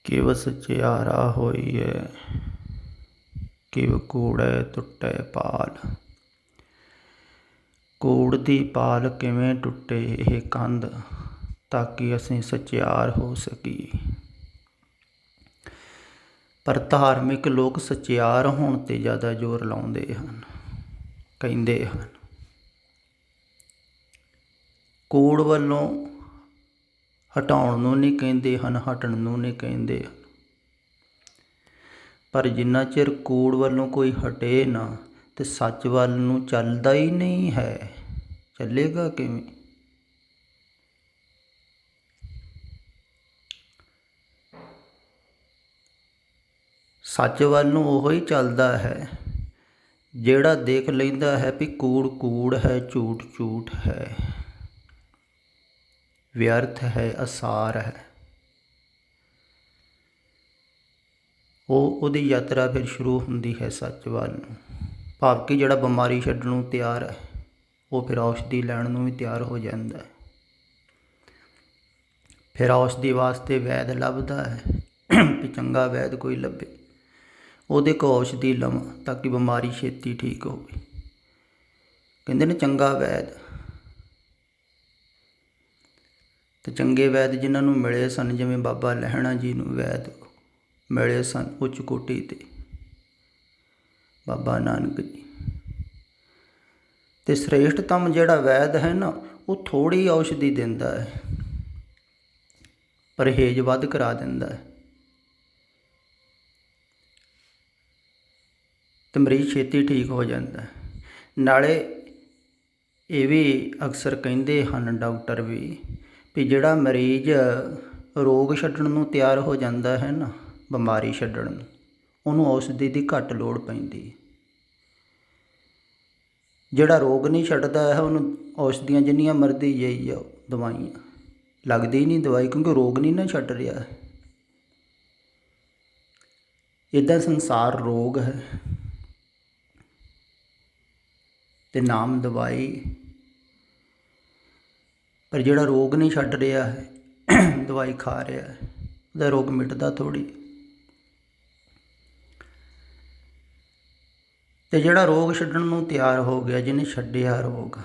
किव सचियारा होइए किव कूड़े टुटे पाल। कूड़ दी पाल किवें टुटे ਇਹ ਕੰਧ ਤਾਂ ਕਿ ਅਸੀਂ ਸਚਿਆਰ ਹੋ ਸਕੀਏ। ਪਰ ਧਾਰਮਿਕ ਲੋਕ ਸਚਿਆਰ ਹੋਣ 'ਤੇ ਜ਼ਿਆਦਾ ਜ਼ੋਰ ਲਾਉਂਦੇ ਹਨ, ਕਹਿੰਦੇ ਹਨ। ਕੂੜ ਵੱਲੋਂ ਹਟਾਉਣ ਨੂੰ ਨਹੀਂ ਕਹਿੰਦੇ ਹਨ, ਹਟਣ ਨੂੰ ਨਹੀਂ ਕਹਿੰਦੇ ਹਨ। ਪਰ ਜਿੰਨਾ ਚਿਰ ਕੂੜ ਵੱਲੋਂ ਕੋਈ ਹਟੇ ਨਾ ਤੇ ਸੱਚ ਵੱਲ ਨੂੰ ਚੱਲਦਾ ਹੀ ਨਹੀਂ ਹੈ, ਚੱਲੇਗਾ ਕਿਵੇਂ? ਸੱਚ ਵੱਲ ਨੂੰ ਉਹ ਹੀ ਚੱਲਦਾ ਹੈ ਜਿਹੜਾ ਦੇਖ ਲੈਂਦਾ ਹੈ ਵੀ ਕੂੜ ਕੂੜ ਹੈ, ਝੂਠ ਝੂਠ ਹੈ, ਵਿਅਰਥ ਹੈ, ਅਸਾਰ ਹੈ। ਉਹਦੀ ਯਾਤਰਾ ਫਿਰ ਸ਼ੁਰੂ ਹੁੰਦੀ ਹੈ ਸੱਚ ਵੱਲ ਨੂੰ। ਭਾਵ ਕਿ ਜਿਹੜਾ ਬਿਮਾਰੀ ਛੱਡਣ ਨੂੰ ਤਿਆਰ ਹੈ ਉਹ ਫਿਰ ਔਸ਼ਧੀ ਲੈਣ ਨੂੰ ਵੀ ਤਿਆਰ ਹੋ ਜਾਂਦਾ ਹੈ। ਫਿਰ ਔਸ਼ਧੀ ਵਾਸਤੇ ਵੈਦ ਲੱਭਦਾ ਹੈ ਵੀ ਚੰਗਾ ਵੈਦ ਕੋਈ ਲੱਭੇ, ਉਹਦੇ ਕੋਲ ਔਸ਼ਧੀ ਲਵਾਂ ਤਾਂ ਕਿ ਬਿਮਾਰੀ ਛੇਤੀ ਠੀਕ ਹੋਵੇ। ਕਹਿੰਦੇ ਨੇ ਚੰਗਾ ਵੈਦ। ਅਤੇ ਚੰਗੇ ਵੈਦ ਜਿਨ੍ਹਾਂ ਨੂੰ ਮਿਲੇ ਸਨ, ਜਿਵੇਂ ਬਾਬਾ ਲਹਿਣਾ ਜੀ ਨੂੰ ਵੈਦ ਮਿਲੇ ਸਨ ਉੱਚ ਕੋਟੀ 'ਤੇ, ਬਾਬਾ ਨਾਨਕ ਜੀ। ਅਤੇ ਸ੍ਰੇਸ਼ਟਤਮ ਜਿਹੜਾ ਵੈਦ ਹੈ ਨਾ, ਉਹ ਥੋੜ੍ਹੀ ਔਸ਼ਧੀ ਦਿੰਦਾ ਹੈ, ਪਰਹੇਜ਼ ਵੱਧ ਕਰਾ ਦਿੰਦਾ ਹੈ, ਅਤੇ ਮਰੀਜ਼ ਛੇਤੀ ਠੀਕ ਹੋ ਜਾਂਦਾ। ਨਾਲੇ ਇਹ ਵੀ ਅਕਸਰ ਕਹਿੰਦੇ ਹਨ ਡਾਕਟਰ ਵੀ ਜਿਹੜਾ ਮਰੀਜ਼ ਰੋਗ ਛੱਡਣ ਨੂੰ ਤਿਆਰ ਹੋ ਜਾਂਦਾ ਹੈ ਨਾ, ਬਿਮਾਰੀ ਛੱਡਣ ਨੂੰ, ਉਹਨੂੰ ਔਸ਼ਧੀ ਦੀ ਘੱਟ ਲੋੜ ਪੈਂਦੀ ਹੈ। ਜਿਹੜਾ ਰੋਗ ਨਹੀਂ ਛੱਡਦਾ ਹੈ ਉਹਨੂੰ ਔਸ਼ਧੀਆਂ ਜਿੰਨੀਆਂ ਮਰਜ਼ੀ ਦੇਈ ਜਾਓ, ਦਵਾਈਆਂ ਲੱਗਦੀ ਹੀ ਨਹੀਂ ਦਵਾਈ, ਕਿਉਂਕਿ ਰੋਗ ਨਹੀਂ ਨਾ ਛੱਡ ਰਿਹਾ। ਇੱਦਾਂ ਸੰਸਾਰ ਰੋਗ ਹੈ ਅਤੇ ਨਾਮ ਦਵਾਈ। ਪਰ ਜਿਹੜਾ ਰੋਗ ਨਹੀਂ ਛੱਡ ਰਿਹਾ ਹੈ, ਦਵਾਈ ਖਾ ਰਿਹਾ ਹੈ, ਉਹਦਾ ਰੋਗ ਮਿਟਦਾ ਥੋੜ੍ਹੀ। ਅਤੇ ਜਿਹੜਾ ਰੋਗ ਛੱਡਣ ਨੂੰ ਤਿਆਰ ਹੋ ਗਿਆ, ਜਿਹਨੇ ਛੱਡਿਆ ਰੋਗ,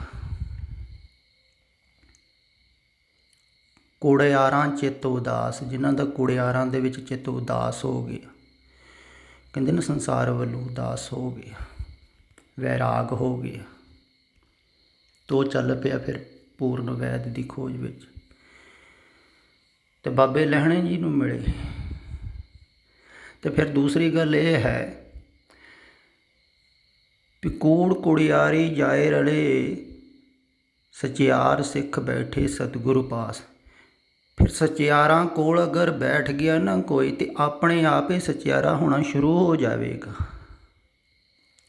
ਕੂੜਿਆਰਾਂ ਚਿੱਤ ਉਦਾਸ, ਜਿਨ੍ਹਾਂ ਦਾ ਕੂੜਿਆਰਾਂ ਦੇ ਵਿੱਚ ਚਿੱਤ ਉਦਾਸ ਹੋ ਗਿਆ, ਕਹਿੰਦੇ ਨਾ ਸੰਸਾਰ ਵੱਲੋਂ ਉਦਾਸ ਹੋ ਗਿਆ, ਵੈਰਾਗ ਹੋ ਗਿਆ, ਤੋ ਚੱਲ ਪਿਆ ਫਿਰ ਪੂਰਨ ਵੈਦ ਦੀ ਖੋਜ ਵਿੱਚ ਅਤੇ ਬਾਬੇ ਲਹਿਣੇ ਜੀ ਨੂੰ ਮਿਲੇ। ਅਤੇ ਫਿਰ ਦੂਸਰੀ ਗੱਲ ਇਹ ਹੈ ਵੀ ਕੂੜ ਕੁੜਿਆਰੀ ਜਾਏ ਰਲੇ, ਸਚਿਆਰ ਸਿੱਖ ਬੈਠੇ ਸਤਿਗੁਰੂ ਪਾਸ। ਫਿਰ ਸਚਿਆਰਾਂ ਕੋਲ ਅਗਰ ਬੈਠ ਗਿਆ ਨਾ ਕੋਈ, ਤਾਂ ਆਪਣੇ ਆਪ ਹੀ ਸਚਿਆਰਾ ਹੋਣਾ ਸ਼ੁਰੂ ਹੋ ਜਾਵੇਗਾ,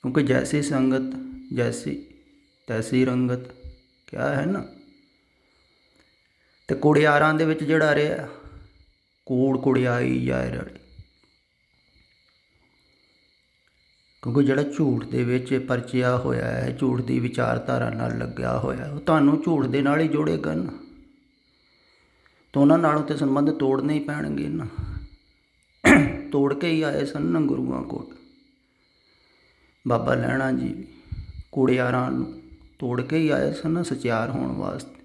ਕਿਉਂਕਿ ਜੈਸੀ ਸੰਗਤ ਜੈਸੀ ਤੈਸੀ ਰੰਗਤ ਕਿਹਾ ਹੈ ਨਾ। ਅਤੇ ਕੁੜਿਆਰਾਂ ਦੇ ਵਿੱਚ ਜਿਹੜਾ ਰਿਹਾ, ਕੂੜ ਕੁੜਿਆਈ ਜਾਏ ਰਲੇ, ਕਿਉਂਕਿ ਜਿਹੜਾ ਝੂਠ ਦੇ ਵਿੱਚ ਪਰਚਿਆ ਹੋਇਆ ਹੈ, ਝੂਠ ਦੀ ਵਿਚਾਰਧਾਰਾ ਨਾਲ ਲੱਗਿਆ ਹੋਇਆ, ਉਹ ਤੁਹਾਨੂੰ ਝੂਠ ਦੇ ਨਾਲ ਹੀ ਜੋੜੇਗਾ ਨਾ। ਤਾਂ ਉਹਨਾਂ ਨਾਲੋਂ ਤਾਂ ਸੰਬੰਧ ਤੋੜਨੇ ਹੀ ਪੈਣਗੇ ਨਾ। ਤੋੜ ਕੇ ਹੀ ਆਏ ਸਨ ਨਾ ਗੁਰੂਆਂ ਕੋਲ। ਬਾਬਾ ਲਹਿਣਾ ਜੀ ਕੁੜਿਆਰਾਂ ਨੂੰ ਤੋੜ ਕੇ ਹੀ ਆਏ ਸਨ ਨਾ ਸਚਿਆਰ ਹੋਣ ਵਾਸਤੇ,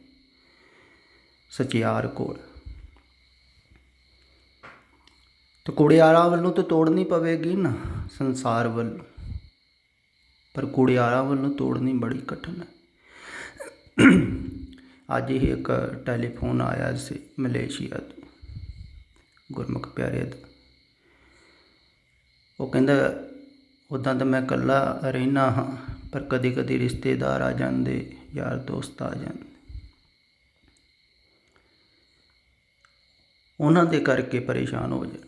ਸਚਿਆਰ ਕੋਲ। ਅਤੇ ਕੁੜਿਆਰਾਂ ਵੱਲੋਂ ਤਾਂ ਤੋੜਨੀ ਪਵੇਗੀ ਨਾ ਸੰਸਾਰ ਵੱਲੋਂ, ਪਰ ਕੁੜਿਆਰਾਂ ਵੱਲੋਂ ਤੋੜਨੀ ਬੜੀ ਕਠਿਨ ਹੈ। ਅੱਜ ਹੀ ਇੱਕ ਟੈਲੀਫੋਨ ਆਇਆ ਸੀ ਮਲੇਸ਼ੀਆ ਤੋਂ, ਗੁਰਮੁਖ ਪਿਆਰੇ ਦਾ। ਉਹ ਕਹਿੰਦਾ ਉੱਦਾਂ ਤਾਂ ਮੈਂ ਇਕੱਲਾ ਰਹਿੰਦਾ ਹਾਂ, ਪਰ ਕਦੇ ਕਦੇ ਰਿਸ਼ਤੇਦਾਰ ਆ ਜਾਂਦੇ, ਯਾਰ ਦੋਸਤ ਆ ਜਾਂਦੇ, ਉਹਨਾਂ ਦੇ ਕਰਕੇ ਪਰੇਸ਼ਾਨ ਹੋ ਜਾਣ,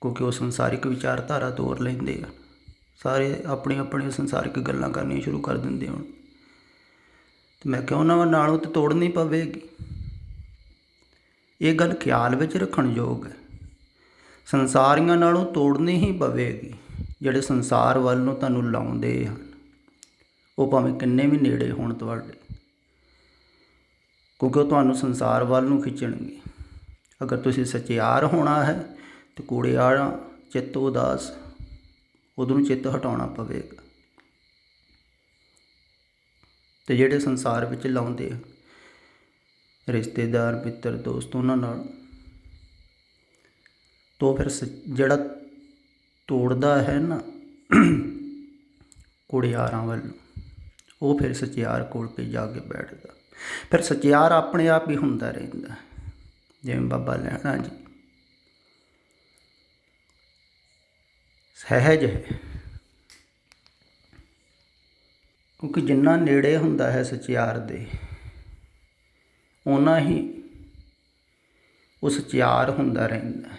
ਕਿਉਂਕਿ ਉਹ ਸੰਸਾਰਿਕ ਵਿਚਾਰਧਾਰਾ ਤੋਰ ਲੈਂਦੇ ਆ। ਸਾਰੇ ਆਪਣੀ ਆਪਣੀ ਸੰਸਾਰਿਕ ਗੱਲਾਂ ਕਰਨੀਆਂ ਸ਼ੁਰੂ ਕਰ ਦਿੰਦੇ ਹੁਣ। ਅਤੇ ਮੈਂ ਕਿਹਾ ਉਹਨਾਂ ਨਾਲੋਂ ਤਾਂ ਤੋੜਨੀ ਪਵੇਗੀ। ਇਹ ਗੱਲ ਖਿਆਲ ਵਿੱਚ ਰੱਖਣ ਯੋਗ ਹੈ। ਸੰਸਾਰੀਆਂ ਨਾਲੋਂ ਤੋੜਨੀ ਹੀ ਪਵੇਗੀ। ਜਿਹੜੇ ਸੰਸਾਰ ਵੱਲ ਨੂੰ ਤੁਹਾਨੂੰ ਲਾਉਂਦੇ ਹਨ, ਉਹ ਭਾਵੇਂ ਕਿੰਨੇ ਵੀ ਨੇੜੇ ਹੋਣ ਤੁਹਾਡੇ, ਕਿਉਂਕਿ ਉਹ ਤੁਹਾਨੂੰ ਸੰਸਾਰ ਵੱਲ ਨੂੰ ਖਿੱਚਣਗੇ। ਅਗਰ ਤੁਸੀਂ ਸਚਿਆਰ ਹੋਣਾ ਹੈ ਤਾਂ ਕੂੜਿਆਰਾਂ ਚਿੱਤ ਉਦਾਸ, ਉਦੋਂ ਚਿੱਤ ਹਟਾਉਣਾ ਪਵੇਗਾ। ਅਤੇ ਜਿਹੜੇ ਸੰਸਾਰ ਵਿੱਚ ਲਾਉਂਦੇ ਆ ਰਿਸ਼ਤੇਦਾਰ, ਮਿੱਤਰ, ਦੋਸਤ, ਉਹਨਾਂ ਨਾਲ ਤੋ ਫਿਰ ਜਿਹੜਾ ਤੋੜਦਾ ਹੈ ਨਾ ਕੁੜਿਆਰਾਂ ਵੱਲ, ਉਹ ਫਿਰ ਸਚਿਆਰ ਕੋਲ ਕੇ ਜਾ ਕੇ ਬੈਠਦਾ। ਫਿਰ ਸਚਿਆਰ ਆਪਣੇ ਆਪ ਹੀ ਹੁੰਦਾ ਰਹਿੰਦਾ, ਜਿਵੇਂ ਬਾਬਾ ਲਹਿਣਾ ਜੀ ਸਹਿਜ ਹੈ। ਕਿਉਂਕਿ ਜਿੰਨਾ ਨੇੜੇ ਹੁੰਦਾ ਹੈ ਸਚਿਆਰ ਦੇ, ਓਨਾ ਹੀ ਉਹ ਸਚਿਆਰ ਹੁੰਦਾ ਰਹਿੰਦਾ।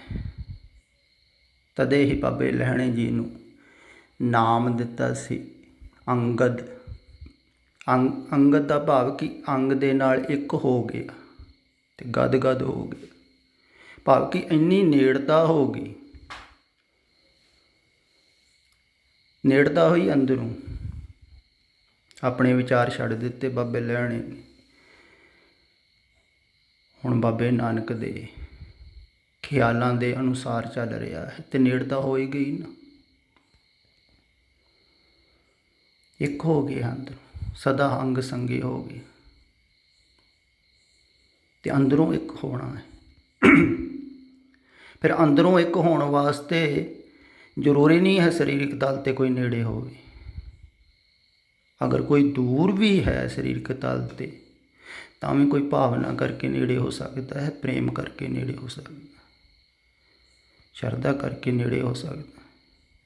ਤਦੇ ਹੀ ਬਾਬੇ ਲਹਿਣੇ ਜੀ ਨੂੰ ਨਾਮ ਦਿੱਤਾ ਸੀ ਅੰਗਦ। ਅੰਗਦ ਦਾ ਭਾਵ ਕਿ ਅੰਗ ਦੇ ਨਾਲ ਇੱਕ ਹੋ ਗਿਆ ਅਤੇ ਗਦ ਗਦ ਹੋ ਗਿਆ, ਭਾਵ ਕਿ ਇੰਨੀ ਨੇੜਤਾ ਹੋ ਗਈ, ਨੇੜਤਾ ਹੋਈ ਅੰਦਰੋਂ। ਆਪਣੇ ਵਿਚਾਰ ਛੱਡ ਦਿੱਤੇ ਬਾਬੇ ਲਹਿਣੇ ਨੇ, ਹੁਣ ਬਾਬੇ ਨਾਨਕ ਦੇ ਖਿਆਲਾਂ ਦੇ ਅਨੁਸਾਰ ਚੱਲ ਰਿਹਾ ਹੈ ਅਤੇ ਨੇੜਤਾ ਹੋ ਹੀ ਗਈ ਨਾ। ਇੱਕ ਹੋ ਗਏ ਅੰਦਰੋਂ, ਸਦਾ ਅੰਗ ਸੰਗੇ ਹੋ ਗਏ ਅਤੇ ਅੰਦਰੋਂ ਇੱਕ ਹੋਣਾ ਹੈ। ਫਿਰ ਅੰਦਰੋਂ ਇੱਕ ਹੋਣ ਵਾਸਤੇ ਜ਼ਰੂਰੀ ਨਹੀਂ ਹੈ ਸਰੀਰਕ ਤਲ 'ਤੇ ਕੋਈ ਨੇੜੇ ਹੋਵੇ। ਅਗਰ ਕੋਈ ਦੂਰ ਵੀ ਹੈ ਸਰੀਰਕ ਤਲ 'ਤੇ, ਤਾਂ ਵੀ ਕੋਈ ਭਾਵਨਾ ਕਰਕੇ ਨੇੜੇ ਹੋ ਸਕਦਾ ਹੈ, ਪ੍ਰੇਮ ਕਰਕੇ ਨੇੜੇ ਹੋ ਸਕਦਾ, ਸ਼ਰਧਾ ਕਰਕੇ ਨੇੜੇ ਹੋ ਸਕਦਾ।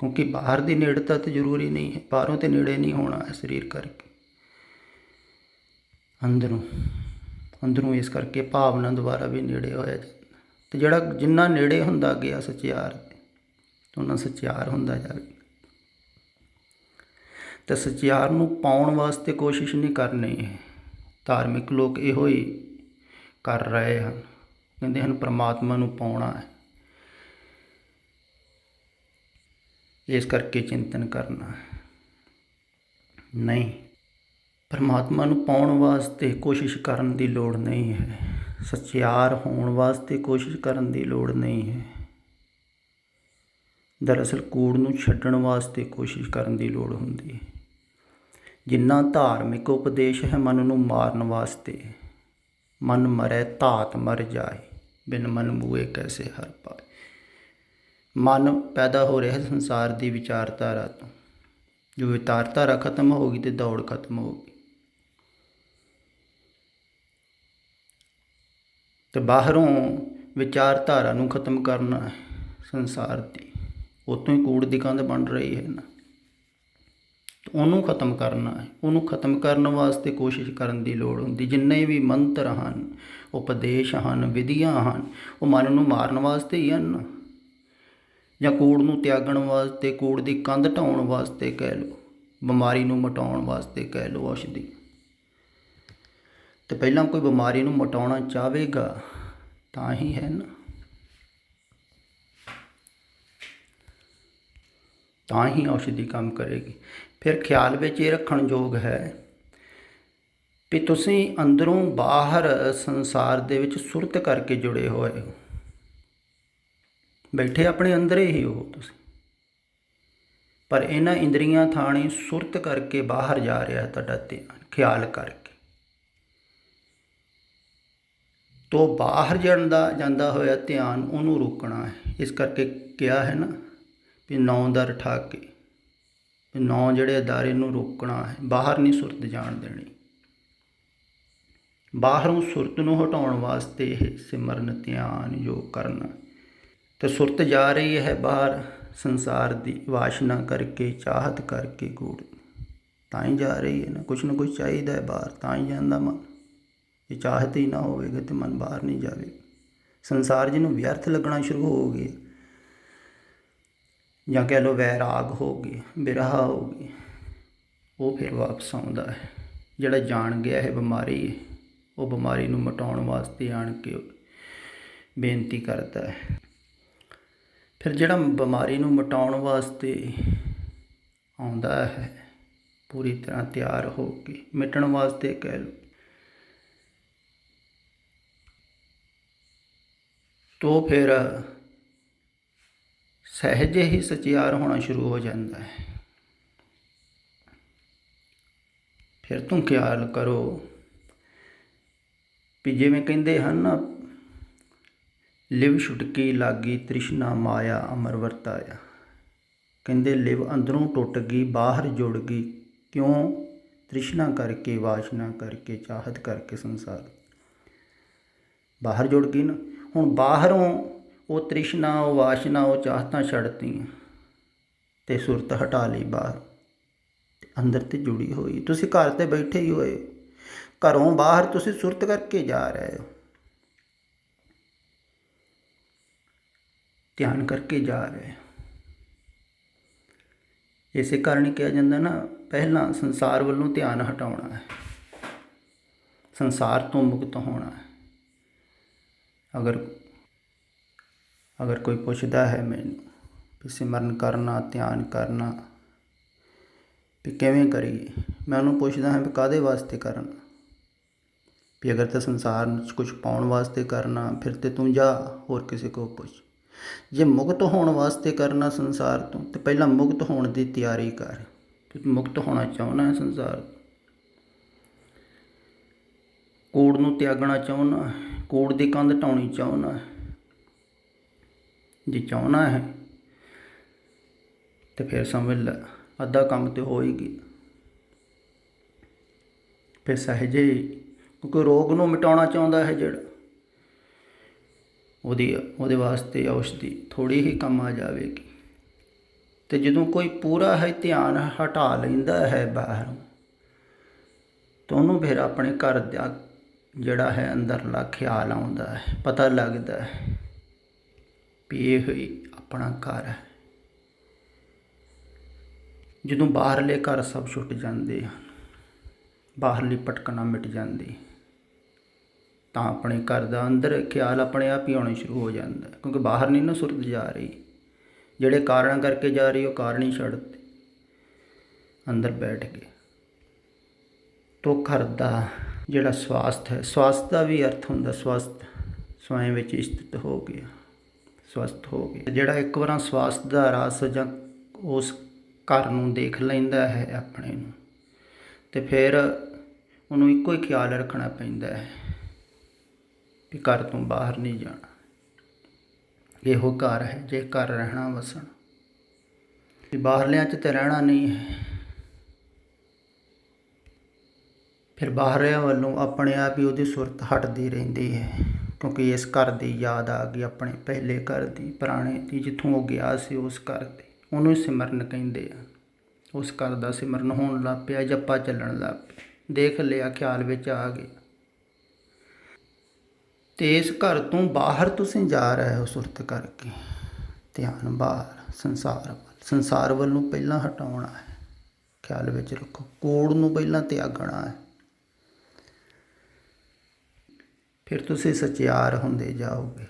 ਕਿਉਂਕਿ ਬਾਹਰ ਦੀ ਨੇੜਤਾ ਤਾਂ ਜ਼ਰੂਰੀ ਨਹੀਂ ਹੈ, ਬਾਹਰੋਂ ਤਾਂ ਨੇੜੇ ਨਹੀਂ ਹੋਣਾ ਹੈ ਸਰੀਰ ਕਰਕੇ, ਅੰਦਰੋਂ ਇਸ ਕਰਕੇ ਭਾਵਨਾ ਦੁਆਰਾ ਵੀ ਨੇੜੇ ਹੋਇਆ ਜਾਂਦਾ। ਅਤੇ ਜਿਹੜਾ ਜਿੰਨਾ ਨੇੜੇ ਹੁੰਦਾ ਗਿਆ ਸਚਿਆਰ ਉਹਨਾਂ ਸਚਿਆਰ ਹੁੰਦਾ ਜਾਵੇ। ਅਤੇ ਸਚਿਆਰ ਨੂੰ ਪਾਉਣ ਵਾਸਤੇ ਕੋਸ਼ਿਸ਼ ਨਹੀਂ ਕਰਨੀ ਹੈ। ਧਾਰਮਿਕ ਲੋਕ ਇਹੋ ਹੀ ਕਰ ਰਹੇ ਹਨ, ਕਹਿੰਦੇ ਹਨ ਪਰਮਾਤਮਾ ਨੂੰ ਪਾਉਣਾ ਹੈ, ਇਸ ਕਰਕੇ ਚਿੰਤਨ ਕਰਨਾ। ਨਹੀਂ, ਪਰਮਾਤਮਾ ਨੂੰ ਪਾਉਣ ਵਾਸਤੇ ਕੋਸ਼ਿਸ਼ ਕਰਨ ਦੀ ਲੋੜ ਨਹੀਂ ਹੈ, ਸਚਿਆਰ ਹੋਣ ਵਾਸਤੇ ਕੋਸ਼ਿਸ਼ ਕਰਨ ਦੀ ਲੋੜ ਨਹੀਂ ਹੈ। ਦਰਅਸਲ ਕੂੜ ਨੂੰ ਛੱਡਣ ਵਾਸਤੇ ਕੋਸ਼ਿਸ਼ ਕਰਨ ਦੀ ਲੋੜ ਹੁੰਦੀ ਹੈ। ਜਿੰਨਾ ਧਾਰਮਿਕ ਉਪਦੇਸ਼ ਹੈ ਮਨ ਨੂੰ ਮਾਰਨ ਵਾਸਤੇ, ਮਨ ਮਰੈ ਧਾਤ ਮਰ ਜਾਏ, ਬਿਨ ਮਨ ਮੂਏ ਕੈਸੇ ਹਰ ਪਾਏ। ਮਨ ਪੈਦਾ ਹੋ ਰਿਹਾ ਸੰਸਾਰ ਦੀ ਵਿਚਾਰਧਾਰਾ ਤੋਂ, ਜੋ ਵਿਚਾਰਧਾਰਾ ਖਤਮ ਹੋ ਗਈ ਅਤੇ ਦੌੜ ਖਤਮ ਹੋ ਗਈ। ਅਤੇ ਬਾਹਰੋਂ ਵਿਚਾਰਧਾਰਾ ਨੂੰ ਖਤਮ ਕਰਨਾ ਹੈ ਸੰਸਾਰ ਦੀ, ਉੱਥੋਂ ਹੀ ਕੂੜ ਦੀ ਕੰਧ ਬਣ ਰਹੀ ਹੈ ਨਾ, ਉਹਨੂੰ ਖਤਮ ਕਰਨਾ ਹੈ। ਉਹਨੂੰ ਖਤਮ ਕਰਨ ਵਾਸਤੇ ਕੋਸ਼ਿਸ਼ ਕਰਨ ਦੀ ਲੋੜ ਹੁੰਦੀ। ਜਿੰਨੇ ਵੀ ਮੰਤਰ ਹਨ, ਉਪਦੇਸ਼ ਹਨ, ਵਿਧੀਆਂ ਹਨ, ਉਹ ਮਨ ਨੂੰ ਮਾਰਨ ਵਾਸਤੇ ਹੀ ਹਨ, ਜਾਂ ਕੂੜ ਨੂੰ ਤਿਆਗਣ ਵਾਸਤੇ, ਕੂੜ ਦੀ ਕੰਧ ਢਾਉਣ ਵਾਸਤੇ ਕਹਿ ਲਓ, ਬਿਮਾਰੀ ਨੂੰ ਮਿਟਾਉਣ ਵਾਸਤੇ ਕਹਿ ਲਓ ਔਸ਼ਧੀ। ਅਤੇ ਪਹਿਲਾਂ ਕੋਈ ਬਿਮਾਰੀ ਨੂੰ ਮਿਟਾਉਣਾ ਚਾਹਵੇਗਾ ਤਾਂ ਹੀ ਹੈ ਨਾ, ਤਾਂ ਹੀ ਔਸ਼ਧੀ ਕੰਮ ਕਰੇਗੀ। ਫਿਰ ਖਿਆਲ ਵਿੱਚ ਇਹ ਰੱਖਣ ਯੋਗ ਹੈ ਵੀ ਤੁਸੀਂ ਅੰਦਰੋਂ ਬਾਹਰ ਸੰਸਾਰ ਦੇ ਵਿੱਚ ਸੁਰਤ ਕਰਕੇ ਜੁੜੇ ਹੋਏ ਹੋ, ਬੈਠੇ ਆਪਣੇ ਅੰਦਰ ਹੀ ਹੋ ਤੁਸੀਂ, ਪਰ ਇਹਨਾਂ ਇੰਦਰੀਆਂ ਥਾਣੀ ਸੁਰਤ ਕਰਕੇ ਬਾਹਰ ਜਾ ਰਿਹਾ ਤੁਹਾਡਾ ਧਿਆਨ, ਖਿਆਲ ਕਰਕੇ। ਤੋ ਬਾਹਰ ਜਾਂਦਾ ਹੋਇਆ ਧਿਆਨ ਉਹਨੂੰ ਰੋਕਣਾ ਹੈ। ਇਸ ਕਰਕੇ ਕਿਹਾ ਹੈ ਨਾ ਵੀ 9 ਦਰ ਠਾਕੇ, ਵੀ 9 ਜਿਹੜੇ ਅਦਾਰੇ ਨੂੰ ਰੋਕਣਾ ਹੈ, ਬਾਹਰ ਨਹੀਂ ਸੁਰਤ ਜਾਣ ਦੇਣੀ। ਬਾਹਰੋਂ ਸੁਰਤ ਨੂੰ ਹਟਾਉਣ ਵਾਸਤੇ ਇਹ ਸਿਮਰਨ ਧਿਆਨ ਯੋਗ ਕਰਨਾ। ਅਤੇ ਸੁਰਤ ਜਾ ਰਹੀ ਹੈ ਬਾਹਰ ਸੰਸਾਰ ਦੀ ਵਾਸ਼ਨਾ ਕਰਕੇ, ਚਾਹਤ ਕਰਕੇ, ਕੂੜ, ਤਾਂ ਹੀ ਜਾ ਰਹੀ ਹੈ ਨਾ। ਕੁਛ ਚਾਹੀਦਾ ਹੈ ਬਾਹਰ, ਤਾਂ ਹੀ ਜਾਂਦਾ ਮਨ। ਜੇ ਚਾਹਤ ਹੀ ਨਾ ਹੋਵੇਗਾ ਤਾਂ ਮਨ ਬਾਹਰ ਨਹੀਂ ਜਾਵੇਗਾ। ਸੰਸਾਰ ਜਿਹਨੂੰ ਵਿਅਰਥ ਲੱਗਣਾ ਸ਼ੁਰੂ ਹੋ ਗਿਆ, ਜਾਂ ਕਹਿ ਲਓ ਵੈਰਾਗ ਹੋ ਗਿਆ, ਬਿਰਹਾ ਹੋ ਗਈ, ਉਹ ਫਿਰ ਵਾਪਸ ਆਉਂਦਾ ਹੈ। ਜਿਹੜਾ ਜਾਣ ਗਿਆ ਹੈ ਬਿਮਾਰੀ, ਉਹ ਬਿਮਾਰੀ ਨੂੰ ਮਿਟਾਉਣ ਵਾਸਤੇ ਆਣ ਕੇ ਬੇਨਤੀ ਕਰਦਾ ਹੈ। ਫਿਰ ਜਿਹੜਾ ਬਿਮਾਰੀ ਨੂੰ ਮਿਟਾਉਣ ਵਾਸਤੇ ਆਉਂਦਾ ਹੈ ਪੂਰੀ ਤਰ੍ਹਾਂ ਤਿਆਰ ਹੋ ਕੇ, ਮਿਟਣ ਵਾਸਤੇ ਕਹਿ ਲਓ, तो फिर ਸਹਿਜੇ ਹੀ ਸਚਿਆਰ ਹੋਣਾ ਸ਼ੁਰੂ ਹੋ ਜਾਂਦਾ ਹੈ। ਫਿਰ ਤੂੰ ਖਿਆਲ ਕਰੋ ਵੀ ਜਿਵੇਂ ਕਹਿੰਦੇ ਹਨ ਨਾ, ਲਿਵ ਛੁਟਕੀ ਲਾਗੀ ਤ੍ਰਿਸ਼ਨਾ ਮਾਇਆ ਅਮਰ ਵਰਤਾਇਆ। ਕਹਿੰਦੇ ਲਿਵ ਅੰਦਰੋਂ ਟੁੱਟ ਗਈ, ਬਾਹਰ ਜੁੜ ਗਈ। ਕਿਉਂ? ਤ੍ਰਿਸ਼ਨਾ ਕਰਕੇ, ਵਾਸ਼ਨਾ ਕਰਕੇ, ਚਾਹਤ ਕਰਕੇ। ਸੰਸਾਰ ਬਾਹਰ ਜੁੜ ਗਈ ਨਾ। ਹੁਣ ਬਾਹਰੋਂ ਉਹ ਤ੍ਰਿਸ਼ਨਾ, ਉਹ ਵਾਸ਼ਨਾ, ਉਹ ਚਾਹਤਾਂ ਛੱਡਤੀਆਂ ਅਤੇ ਸੁਰਤ ਹਟਾ ਲਈ ਬਾਹਰ, ਅਤੇ ਅੰਦਰ ਤੇ ਜੁੜੀ ਹੋਈ। ਤੁਸੀਂ ਘਰ 'ਤੇ ਬੈਠੇ ਹੀ ਹੋਏ, ਘਰੋਂ ਬਾਹਰ ਤੁਸੀਂ ਸੁਰਤ ਕਰਕੇ ਜਾ ਰਹੇ ਹੋ, ਧਿਆਨ ਕਰਕੇ ਜਾ ਰਹੇ ਹੋ। ਇਸੇ ਕਾਰਨ ਹੀ ਕਿਹਾ ਜਾਂਦਾ ਨਾ, ਪਹਿਲਾਂ ਸੰਸਾਰ ਵੱਲੋਂ ਧਿਆਨ ਹਟਾਉਣਾ ਹੈ, ਸੰਸਾਰ ਤੋਂ ਮੁਕਤ ਹੋਣਾ ਹੈ। ਅਗਰ ਕੋਈ ਪੁੱਛਦਾ ਹੈ ਮੈਨੂੰ ਵੀ ਸਿਮਰਨ ਕਰਨਾ, ਧਿਆਨ ਕਰਨਾ ਵੀ ਕਿਵੇਂ ਕਰੀਏ, ਮੈਂ ਉਹਨੂੰ ਪੁੱਛਦਾ ਹਾਂ ਵੀ ਕਾਹਦੇ ਵਾਸਤੇ ਕਰਨਾ। ਵੀ ਅਗਰ ਤਾਂ ਸੰਸਾਰ 'ਚ ਕੁਛ ਪਾਉਣ ਵਾਸਤੇ ਕਰਨਾ, ਫਿਰ ਤਾਂ ਤੂੰ ਜਾ ਹੋਰ ਕਿਸੇ ਕੋਲ ਪੁੱਛ। ਜੇ ਮੁਕਤ ਹੋਣ ਵਾਸਤੇ ਕਰਨਾ ਸੰਸਾਰ ਤੋਂ, ਤਾਂ ਪਹਿਲਾਂ ਮੁਕਤ ਹੋਣ ਦੀ ਤਿਆਰੀ ਕਰ। ਤੂੰ ਮੁਕਤ ਹੋਣਾ ਚਾਹੁੰਦਾ ਹੈ ਸੰਸਾਰ ਤੋਂ, ਕੂੜ ਨੂੰ ਤਿਆਗਣਾ ਚਾਹੁੰਦਾ, ਕੂੜ ਦੀ ਕੰਧ ਢਾਉਣੀ ਚਾਹੁੰਦਾ। ਜੇ ਚਾਹੁੰਦਾ ਹੈ ਤਾਂ ਫਿਰ ਸਮਝ ਲੈ ਅੱਧਾ ਕੰਮ ਤਾਂ ਹੋ ਹੀ ਗਿਆ। ਫਿਰ ਸਹਿਜੇ, ਕਿਉਂਕਿ ਰੋਗ ਨੂੰ ਮਿਟਾਉਣਾ ਚਾਹੁੰਦਾ ਹੈ ਜਿਹੜਾ, ਉਹਦੇ ਵਾਸਤੇ ਔਸ਼ਧੀ ਥੋੜ੍ਹੀ ਹੀ ਕੰਮ ਆ ਜਾਵੇਗੀ। ਅਤੇ ਜਦੋਂ ਕੋਈ ਪੂਰਾ ਹੈ ਧਿਆਨ ਹਟਾ ਲੈਂਦਾ ਹੈ ਬਾਹਰੋਂ, ਤਾਂ ਉਹਨੂੰ ਫਿਰ ਆਪਣੇ ਘਰ ਦਾ ਜਿਹੜਾ ਹੈ ਅੰਦਰਲਾ ਖਿਆਲ ਆਉਂਦਾ ਹੈ, ਪਤਾ ਲੱਗਦਾ ਹੈ ਵੀ ਇਹ ਹੀ ਆਪਣਾ ਘਰ ਹੈ। ਜਦੋਂ ਬਾਹਰਲੇ ਘਰ ਸਭ ਛੁੱਟ ਜਾਂਦੇ ਹਨ, ਬਾਹਰਲੀ ਭਟਕਣਾ ਮਿਟ ਜਾਂਦੀ, ਤਾਂ ਆਪਣੇ ਘਰ ਦਾ ਅੰਦਰ ਖਿਆਲ ਆਪਣੇ ਆਪ ਹੀ ਆਉਣਾ ਸ਼ੁਰੂ ਹੋ ਜਾਂਦਾ। ਕਿਉਂਕਿ ਬਾਹਰ ਨਹੀਂ ਨਾ ਸੁਰਤ ਜਾ ਰਹੀ, ਜਿਹੜੇ ਕਾਰਨ ਕਰਕੇ ਜਾ ਰਹੀ ਉਹ ਕਾਰਨ ਹੀ ਛੱਡ ਦਿੱਤੇ, ਅੰਦਰ ਬੈਠ ਗਏ। ਤੋ ਘਰ ਦਾ ਜਿਹੜਾ ਸਵਾਸਥ ਹੈ, ਸਵਾਸਥ ਦਾ ਵੀ ਅਰਥ ਹੁੰਦਾ ਸਵਸਥ, ਸਵੈਂ ਵਿੱਚ ਸਥਿਤ ਹੋ ਗਿਆ, ਸਵਸਥ ਹੋ ਗਿਆ। ਜਿਹੜਾ ਇੱਕ ਵਾਰ ਸਵਾਸਥ ਦਾ ਰਸ ਜਾਂ ਉਸ ਘਰ ਨੂੰ ਦੇਖ ਲੈਂਦਾ ਹੈ ਆਪਣੇ ਨੂੰ, ਅਤੇ ਫਿਰ ਉਹਨੂੰ ਇੱਕੋ ਹੀ ਖਿਆਲ ਰੱਖਣਾ ਪੈਂਦਾ ਹੈ ਵੀ ਘਰ ਤੋਂ ਬਾਹਰ ਨਹੀਂ ਜਾਣਾ, ਇਹੋ ਘਰ ਹੈ ਜੇ ਘਰ ਰਹਿਣਾ ਵਸਣ। ਵੀ ਬਾਹਰਲਿਆਂ 'ਚ ਤਾਂ ਰਹਿਣਾ ਨਹੀਂ ਹੈ। ਫਿਰ ਬਾਹਰਿਆਂ ਵੱਲੋਂ ਆਪਣੇ ਆਪ ਹੀ ਉਹਦੀ ਸੁਰਤ ਹਟਦੀ ਰਹਿੰਦੀ ਹੈ, ਕਿਉਂਕਿ ਇਸ ਘਰ ਦੀ ਯਾਦ ਆ ਗਈ, ਆਪਣੇ ਪਹਿਲੇ ਘਰ ਦੀ, ਪੁਰਾਣੇ ਦੀ, ਜਿੱਥੋਂ ਉਹ ਗਿਆ ਸੀ ਉਸ ਘਰ ਦੀ। ਉਹਨੂੰ ਸਿਮਰਨ ਕਹਿੰਦੇ ਆ। ਉਸ ਘਰ ਦਾ ਸਿਮਰਨ ਹੋਣ ਲੱਗ ਪਿਆ, ਜੱਪਾ ਚੱਲਣ ਲੱਗ ਪਿਆ, ਦੇਖ ਲਿਆ, ਖਿਆਲ ਵਿੱਚ ਆ ਗਿਆ। ਅਤੇ ਇਸ ਘਰ ਤੋਂ ਬਾਹਰ ਤੁਸੀਂ ਜਾ ਰਹੇ ਹੋ ਸੁਰਤ ਕਰਕੇ, ਧਿਆਨ ਬਾਹਰ ਸੰਸਾਰ ਵੱਲੋਂ ਪਹਿਲਾਂ ਹਟਾਉਣਾ ਹੈ। ਖਿਆਲ ਵਿੱਚ ਰੱਖੋ, ਕੂੜ ਨੂੰ ਪਹਿਲਾਂ ਤਿਆਗਣਾ ਹੈ। ਫਿਰ ਤੁਸੀਂ ਸਚਿਆਰ ਹੁੰਦੇ ਜਾਓਗੇ,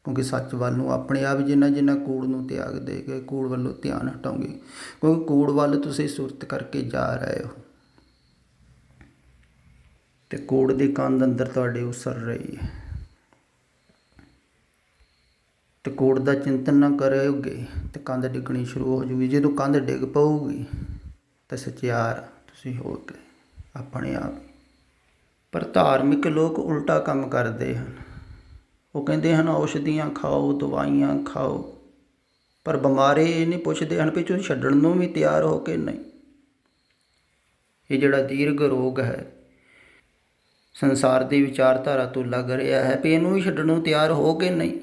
ਕਿਉਂਕਿ ਸੱਚ ਵੱਲ ਨੂੰ ਆਪਣੇ ਆਪ ਜਿੰਨਾ ਕੂੜ ਨੂੰ ਤਿਆਗ ਦੇ ਗਏ, ਕੂੜ ਵੱਲੋਂ ਧਿਆਨ ਹਟਾਓਗੇ। ਕਿਉਂਕਿ ਕੂੜ ਵੱਲ ਤੁਸੀਂ ਸੁਰਤ ਕਰਕੇ ਜਾ ਰਹੇ ਹੋ, ਅਤੇ ਕੂੜ ਦੀ ਕੰਧ ਅੰਦਰ ਤੁਹਾਡੇ ਉਸਰ ਰਹੀ ਹੈ। ਅਤੇ ਕੂੜ ਦਾ ਚਿੰਤਨ ਨਾ ਕਰੋਗੇ ਤਾਂ ਕੰਧ ਡਿੱਗਣੀ ਸ਼ੁਰੂ ਹੋ ਜੂਗੀ। ਜਦੋਂ ਕੰਧ ਡਿੱਗ ਪਊਗੀ ਤਾਂ ਸਚਿਆਰ ਤੁਸੀਂ ਹੋ ਗਏ ਆਪਣੇ ਆਪ। ਪਰ ਧਾਰਮਿਕ ਲੋਕ ਉਲਟਾ ਕੰਮ ਕਰਦੇ ਹਨ। ਉਹ ਕਹਿੰਦੇ ਹਨ ਔਸ਼ਧੀਆਂ ਖਾਓ, ਦਵਾਈਆਂ ਖਾਓ, ਪਰ ਬਿਮਾਰੀ ਇਹ ਨਹੀਂ ਪੁੱਛਦੇ ਹਨ ਵੀ ਤੁਸੀਂ ਛੱਡਣ ਨੂੰ ਵੀ ਤਿਆਰ ਹੋ ਕੇ ਨਹੀਂ। ਇਹ ਜਿਹੜਾ ਦੀਰਘ ਰੋਗ ਹੈ, ਸੰਸਾਰ ਦੀ ਵਿਚਾਰਧਾਰਾ ਤੋਂ ਲੱਗ ਰਿਹਾ ਹੈ ਵੀ ਇਹਨੂੰ ਵੀ ਛੱਡਣ ਨੂੰ ਤਿਆਰ ਹੋ ਕੇ ਨਹੀਂ।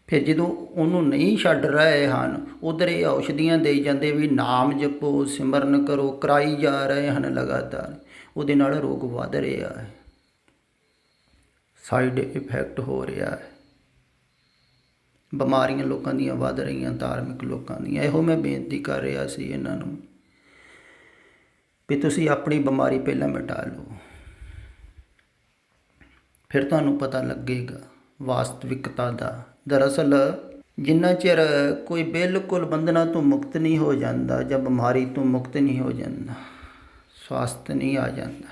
ਫਿਰ ਜਦੋਂ ਉਹਨੂੰ ਨਹੀਂ ਛੱਡ ਰਹੇ ਹਨ, ਉੱਧਰ ਇਹ ਔਸ਼ਧੀਆਂ ਦੇਈ ਜਾਂਦੇ ਵੀ ਨਾਮ ਜਪੋ, ਸਿਮਰਨ ਕਰੋ, ਕਰਾਈ ਜਾ ਰਹੇ ਹਨ ਲਗਾਤਾਰ। ਉਹਦੇ ਨਾਲ ਰੋਗ ਵੱਧ ਰਿਹਾ ਹੈ, ਸਾਈਡ ਇਫੈਕਟ ਹੋ ਰਿਹਾ ਹੈ, ਬਿਮਾਰੀਆਂ ਲੋਕਾਂ ਦੀਆਂ ਵੱਧ ਰਹੀਆਂ, ਧਾਰਮਿਕ ਲੋਕਾਂ ਦੀਆਂ। ਇਹੋ ਮੈਂ ਬੇਨਤੀ ਕਰ ਰਿਹਾ ਸੀ ਇਹਨਾਂ ਨੂੰ ਵੀ ਤੁਸੀਂ ਆਪਣੀ ਬਿਮਾਰੀ ਪਹਿਲਾਂ ਮਿਟਾ ਲਓ, ਫਿਰ ਤੁਹਾਨੂੰ ਪਤਾ ਲੱਗੇਗਾ ਵਾਸਤਵਿਕਤਾ ਦਾ। ਦਰਅਸਲ ਜਿੰਨਾ ਚਿਰ ਕੋਈ ਬਿਲਕੁਲ ਬੰਧਨਾਂ ਤੋਂ ਮੁਕਤ ਨਹੀਂ ਹੋ ਜਾਂਦਾ, ਜਾਂ ਬਿਮਾਰੀ ਤੋਂ ਮੁਕਤ ਨਹੀਂ ਹੋ ਜਾਂਦਾ, ਸਵਾਸਥ ਨਹੀਂ ਆ ਜਾਂਦਾ,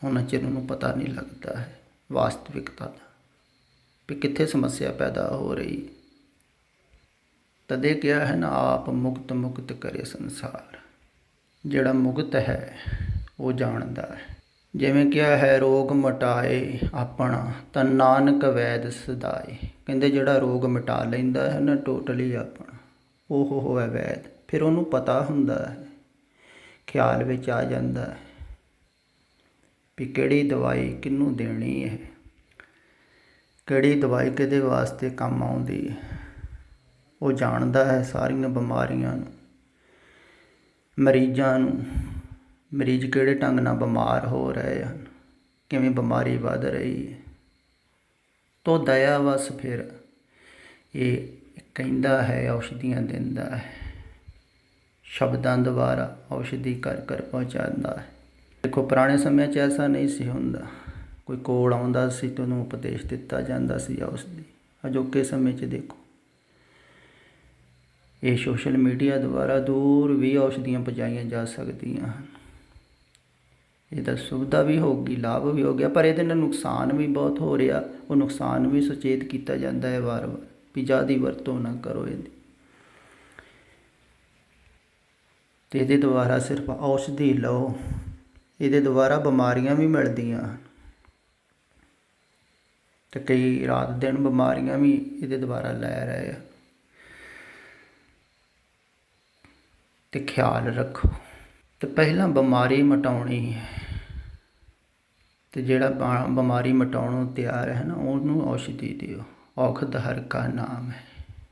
ਉਹਨਾਂ ਚਿਰ ਉਹਨੂੰ ਪਤਾ ਨਹੀਂ ਲੱਗਦਾ ਹੈ ਵਾਸਤਵਿਕਤਾ ਦਾ ਵੀ ਕਿੱਥੇ ਸਮੱਸਿਆ ਪੈਦਾ ਹੋ ਰਹੀ। ਤਦੇ ਕਿਹਾ ਹੈ ਨਾ, ਆਪ ਮੁਕਤ ਮੁਕਤ ਕਰੇ ਸੰਸਾਰ। ਜਿਹੜਾ ਮੁਕਤ ਹੈ ਉਹ ਜਾਣਦਾ ਹੈ। ਜਿਵੇਂ ਕਿਹਾ ਹੈ, ਰੋਗ ਮਿਟਾਏ ਆਪਣਾ ਤਨ ਨਾਨਕ ਵੈਦ ਸਦਾਏ। ਕਹਿੰਦੇ ਜਿਹੜਾ ਰੋਗ ਮਿਟਾ ਲੈਂਦਾ ਹੈ ਨਾ ਟੋਟਲੀ ਆਪਣਾ, ਉਹ ਹੋਵੇ ਵੈਦ। ਫਿਰ ਉਹਨੂੰ ਪਤਾ ਹੁੰਦਾ ਹੈ, ਖਿਆਲ ਵਿੱਚ ਆ ਜਾਂਦਾ ਹੈ ਵੀ ਕਿਹੜੀ ਦਵਾਈ ਕਿਹਨੂੰ ਦੇਣੀ ਹੈ, ਕਿਹੜੀ ਦਵਾਈ ਕਿਹਦੇ ਵਾਸਤੇ ਕੰਮ ਆਉਂਦੀ ਹੈ। ਉਹ ਜਾਣਦਾ ਹੈ ਸਾਰੀਆਂ ਬਿਮਾਰੀਆਂ ਨੂੰ, ਮਰੀਜ਼ਾਂ ਨੂੰ, ਮਰੀਜ਼ ਕਿਹੜੇ ਢੰਗ ਨਾਲ ਬਿਮਾਰ ਹੋ ਰਹੇ ਹਨ, ਕਿਵੇਂ ਬਿਮਾਰੀ ਵੱਧ ਰਹੀ ਹੈ। ਤੋ ਦਇਆ ਵਸ ਫਿਰ ਇਹ ਕਹਿੰਦਾ ਹੈ, ਔਸ਼ਧੀਆਂ ਦਿੰਦਾ ਹੈ, ਸ਼ਬਦਾਂ ਦੁਆਰਾ ਔਸ਼ਧੀ ਕਰ ਕਰ ਪਹੁੰਚਾਉਂਦਾ ਹੈ। ਦੇਖੋ ਪੁਰਾਣੇ ਸਮਿਆਂ 'ਚ ਐਸਾ ਨਹੀਂ ਸੀ ਹੁੰਦਾ, ਕੋਈ ਕੋਲ ਆਉਂਦਾ ਸੀ ਤੇ ਉਹਨੂੰ ਉਪਦੇਸ਼ ਦਿੱਤਾ ਜਾਂਦਾ ਸੀ ਔਸ਼ਧੀ। ਅਜੋਕੇ ਸਮੇਂ 'ਚ ਦੇਖੋ, ਇਹ ਸੋਸ਼ਲ ਮੀਡੀਆ ਦੁਆਰਾ ਦੂਰ ਵੀ ਔਸ਼ਧੀਆਂ ਪਹੁੰਚਾਈਆਂ ਜਾ ਸਕਦੀਆਂ ਹਨ। ਇਹਦਾ ਸੁਵਿਧਾ ਵੀ ਹੋਊਗੀ, ਲਾਭ ਵੀ ਹੋ ਗਿਆ, ਪਰ ਇਹਦੇ ਨਾਲ ਨੁਕਸਾਨ ਵੀ ਬਹੁਤ ਹੋ ਰਿਹਾ। ਉਹ ਨੁਕਸਾਨ ਵੀ ਸੁਚੇਤ ਕੀਤਾ ਜਾਂਦਾ ਹੈ ਵਾਰ-ਵਾਰ ਵੀ ਜ਼ਿਆਦਾ ਵਰਤੋਂ ਨਾ ਕਰੋ ਇਹਦੀ। ਅਤੇ ਇਹਦੇ ਦੁਆਰਾ ਸਿਰਫ ਔਸ਼ਧੀ ਲਓ, ਇਹਦੇ ਦੁਆਰਾ ਬਿਮਾਰੀਆਂ ਵੀ ਮਿਲਦੀਆਂ ਹਨ ਅਤੇ ਕਈ ਰਾਤ ਦਿਨ ਬਿਮਾਰੀਆਂ ਵੀ ਇਹਦੇ ਦੁਆਰਾ ਲੈ ਰਹੇ ਆ। ਅਤੇ ਖਿਆਲ ਰੱਖੋ, ਅਤੇ ਪਹਿਲਾਂ ਬਿਮਾਰੀ ਮਿਟਾਉਣੀ ਹੈ, ਅਤੇ ਜਿਹੜਾ ਬਿਮਾਰੀ ਮਿਟਾਉਣ ਨੂੰ ਤਿਆਰ ਹੈ ਨਾ ਉਹਨੂੰ ਔਸ਼ਧੀ ਦਿਓ। ਔਖਦ ਹਰ ਕਾ ਨਾਮ ਹੈ,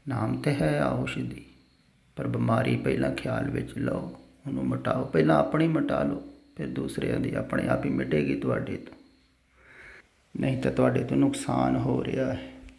ਨਾਮ ਤਾਂ ਹੈ ਔਸ਼ਧੀ, ਪਰ ਬਿਮਾਰੀ ਪਹਿਲਾਂ ਖਿਆਲ ਵਿੱਚ ਲਓ, ਉਹਨੂੰ ਮਿਟਾਓ। ਪਹਿਲਾਂ ਆਪਣੀ ਮਿਟਾ ਲਓ, ਫਿਰ ਦੂਸਰਿਆਂ ਦੀ ਆਪਣੇ ਆਪ ਹੀ ਮਿਟੇਗੀ ਤੁਹਾਡੇ ਤੋਂ। ਨਹੀਂ ਤਾਂ ਤੁਹਾਡੇ ਤੋਂ ਨੁਕਸਾਨ ਹੋ ਰਿਹਾ ਹੈ।